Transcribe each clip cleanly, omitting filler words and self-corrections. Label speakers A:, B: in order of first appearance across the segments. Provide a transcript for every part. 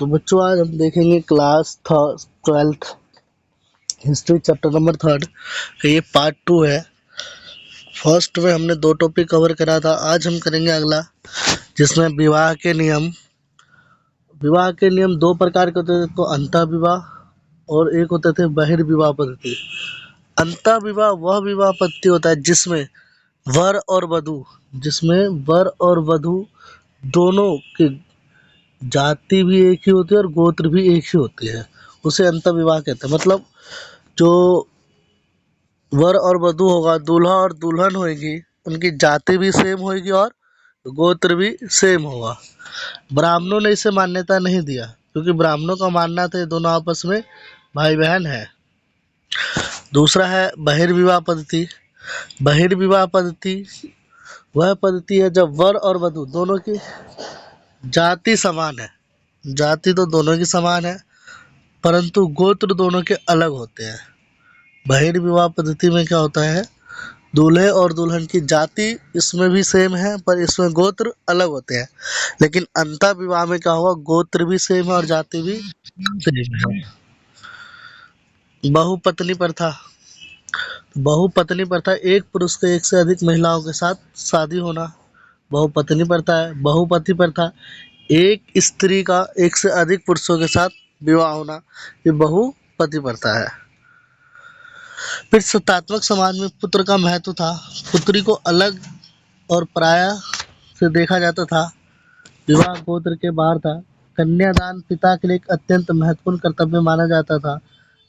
A: तो बच्चों आज हम देखेंगे class 12th history chapter number 3 का ये पार्ट 2 है। फर्स्ट में हमने 2 टॉपिक कवर करा था। आज हम करेंगे अगला, जिसमें विवाह के नियम। विवाह के नियम 2 प्रकार के होते थे, तो अंतः विवाह और एक होते थे बहिर्विवाह पद्धति। अंतः विवाह वह विवाह पद्धति होता है जिसमें वर और वधु दोनों की जाति भी एक ही होती है और गोत्र भी एक ही होती है, उसे अंतः विवाह कहते हैं। मतलब जो वर और वधु होगा, दूल्हा और दुल्हन होगी, उनकी जाति भी सेम होगी और गोत्र भी सेम होगा। ब्राह्मणों ने इसे मान्यता नहीं दिया, क्योंकि ब्राह्मणों का मानना था ये दोनों आपस में भाई बहन है। दूसरा है बहिर्विवाह पद्धति। बहिर्विवाह पद्धति वह पद्धति है जब वर और वधु दोनों की जाति समान है। जाति तो दोनों की समान है, परंतु गोत्र दोनों के अलग होते हैं। बहिर्विवाह पद्धति में क्या होता है, दूल्हे और दुल्हन की जाति इसमें भी सेम है, पर इसमें गोत्र अलग होते हैं। लेकिन अंतः विवाह में क्या होगा, गोत्र भी सेम है और जाति भी सेम है। बहुपत्नी प्रथा। बहुपत्नी प्रथा एक पुरुष के एक से अधिक महिलाओं के साथ शादी होना बहुपत्नी प्रथा है। बहुपति प्रथा एक स्त्री का एक से अधिक पुरुषों के साथ विवाह होना, ये बहुपति प्रथा है। फिर सत्तात्मक समाज में पुत्र का महत्व था। पुत्री को अलग और पराया से देखा जाता था। विवाह गोत्र के बाहर था। कन्यादान पिता के लिए एक अत्यंत महत्वपूर्ण कर्तव्य माना जाता था।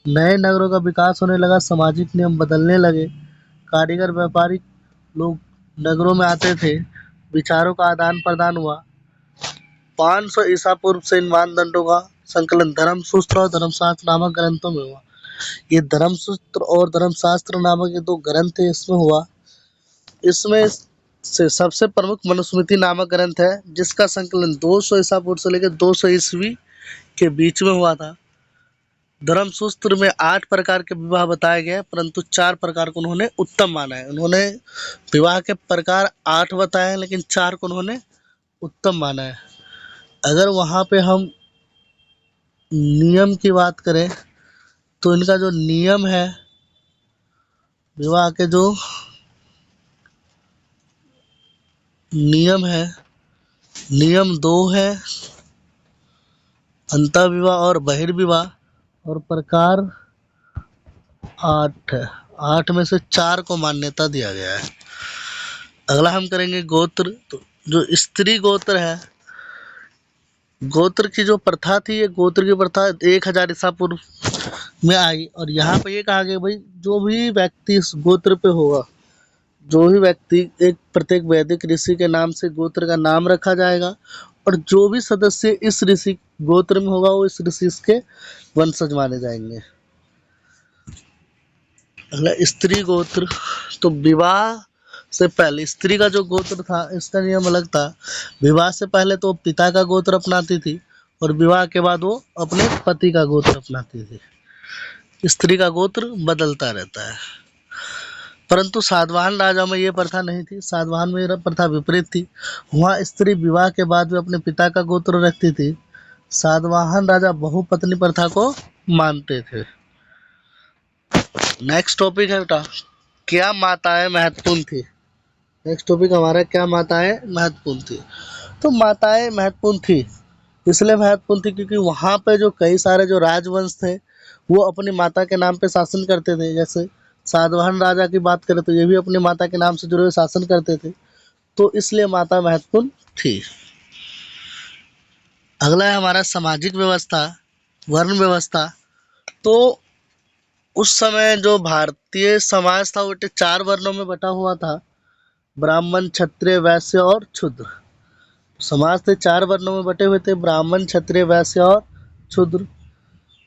A: नए नगरों का विकास होने लगा, सामाजिक नियम बदलने लगे। कारीगर व्यापारी लोग नगरों में आते थे, विचारों का आदान प्रदान हुआ। 500 ईसा पूर्व से इन मानदंडों का संकलन धर्मसूत्र और धर्मशास्त्र नामक ग्रंथों में हुआ। ये धर्मसूत्र और धर्मशास्त्र नामक ये 2 ग्रंथ है, इसमें हुआ। इसमें से सबसे प्रमुख मनुस्मृति नामक ग्रंथ है, जिसका संकलन 200 ईसा पूर्व से लेकर 200 ईस्वी के बीच में हुआ था। धर्मसूत्र में 8 प्रकार के विवाह बताए गए, परंतु 4 प्रकार को उन्होंने उत्तम माना है। उन्होंने विवाह के प्रकार 8 बताए हैं, लेकिन 4 को उन्होंने उत्तम माना है। अगर वहाँ पे हम नियम की बात करें, तो इनका जो नियम है, विवाह के जो नियम है, नियम 2 है, अंतः विवाह और बहिर्विवाह, और प्रकार 8 है। 8 में से 4 को मान्यता दिया गया है। अगला हम करेंगे गोत्र। तो जो स्त्री गोत्र है, गोत्र की जो प्रथा थी, ये गोत्र की प्रथा 1000 ईसा पूर्व में आई। और यहाँ पे ये कहा गया भाई, जो भी व्यक्ति इस गोत्र पे होगा, जो भी व्यक्ति एक प्रत्येक वैदिक ऋषि के नाम से गोत्र का नाम रखा जाएगा, और जो भी सदस्य इस ऋषि गोत्र में होगा, वो इस ऋषि के वंशज माने जाएंगे। अगला स्त्री गोत्र। तो विवाह से पहले स्त्री का जो गोत्र था, इसका नियम अलग था। विवाह से पहले तो पिता का गोत्र अपनाती थी, और विवाह के बाद वो अपने पति का गोत्र अपनाती थी। स्त्री का गोत्र बदलता रहता है। परंतु सातवाहन राजा में ये प्रथा नहीं थी। सातवाहन में यह प्रथा विपरीत थी। वहाँ स्त्री विवाह के बाद भी अपने पिता का गोत्र रखती थी। सातवाहन राजा बहुपत्नी प्रथा को मानते थे। नेक्स्ट टॉपिक है बेटा, क्या माताएं महत्वपूर्ण थी। नेक्स्ट टॉपिक हमारा, क्या माताएं महत्वपूर्ण थी। तो माताएं महत्वपूर्ण थी, इसलिए महत्वपूर्ण थी क्योंकि वहाँ पे जो कई सारे जो राजवंश थे, वो अपनी माता के नाम पे शासन करते थे। जैसे सातवाहन राजा की बात करें, तो ये भी अपनी माता के नाम से जुड़े हुए शासन करते थे, तो इसलिए माता महत्वपूर्ण थी। अगला है हमारा सामाजिक व्यवस्था, वर्ण व्यवस्था। तो उस समय जो भारतीय समाज था, वो 4 वर्णों में बटा हुआ था, ब्राह्मण, क्षत्रिय, वैश्य और शूद्र। समाज थे 4 वर्णों में बटे हुए थे, ब्राह्मण, क्षत्रिय, वैश्य और शूद्र।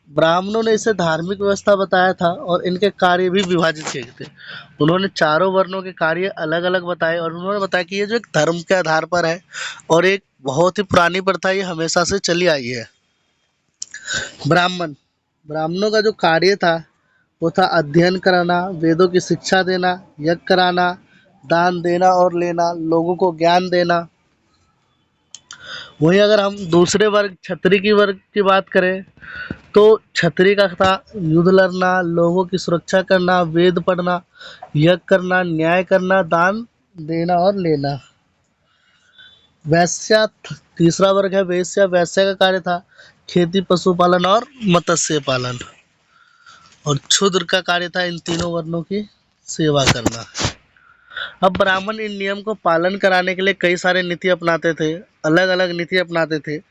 A: ब्राह्मणों ने इसे धार्मिक व्यवस्था बताया था, और इनके कार्य भी विभाजित किए थे। उन्होंने चारों वर्णों के कार्य अलग अलग बताए, और उन्होंने बताया कि ये जो एक धर्म के आधार पर है, और एक बहुत ही पुरानी प्रथा, ये हमेशा से चली आई है। ब्राह्मणों का जो कार्य था, वो था अध्ययन कराना, वेदों की शिक्षा देना, यज्ञ कराना, दान देना और लेना, लोगों को ज्ञान देना। वहीं अगर हम दूसरे वर्ग वर्ग की बात करें, तो क्षत्रिय का था युद्ध लड़ना, लोगों की सुरक्षा करना, वेद पढ़ना, यज्ञ करना, न्याय करना, दान देना और लेना। वैश्य तीसरा वर्ग है वैश्य। वैश्य का कार्य था खेती, पशुपालन और मत्स्य पालन। और क्षुद्र का कार्य था इन तीनों वर्णों की सेवा करना। अब ब्राह्मण इन नियम को पालन कराने के लिए कई सारे नीति अपनाते थे, अलग अलग नीति अपनाते थे।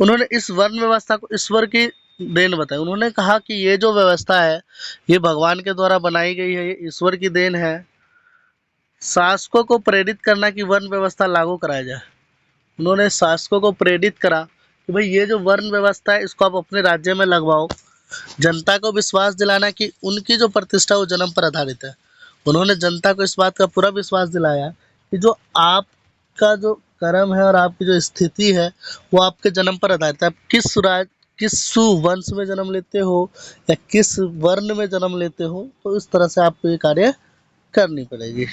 A: उन्होंने इस वर्ण व्यवस्था को ईश्वर की देन बताई। उन्होंने कहा कि ये जो व्यवस्था है ये भगवान के द्वारा बनाई गई है, ये ईश्वर की देन है। शासकों को प्रेरित करना कि वर्ण व्यवस्था लागू कराया जाए। उन्होंने शासकों को प्रेरित करा कि भाई ये जो वर्ण व्यवस्था है इसको आप अपने राज्य में लगवाओ। जनता को विश्वास दिलाना कि उनकी जो प्रतिष्ठा वो जन्म पर आधारित है। उन्होंने जनता को इस बात का पूरा विश्वास दिलाया कि जो आपका जो कर्म है और आपकी जो स्थिति है वो आपके जन्म पर आधारित है। आप किस सुवंश में जन्म लेते हो या किस वर्ण में जन्म लेते हो, तो इस तरह से आपको ये कार्य करनी पड़ेगी।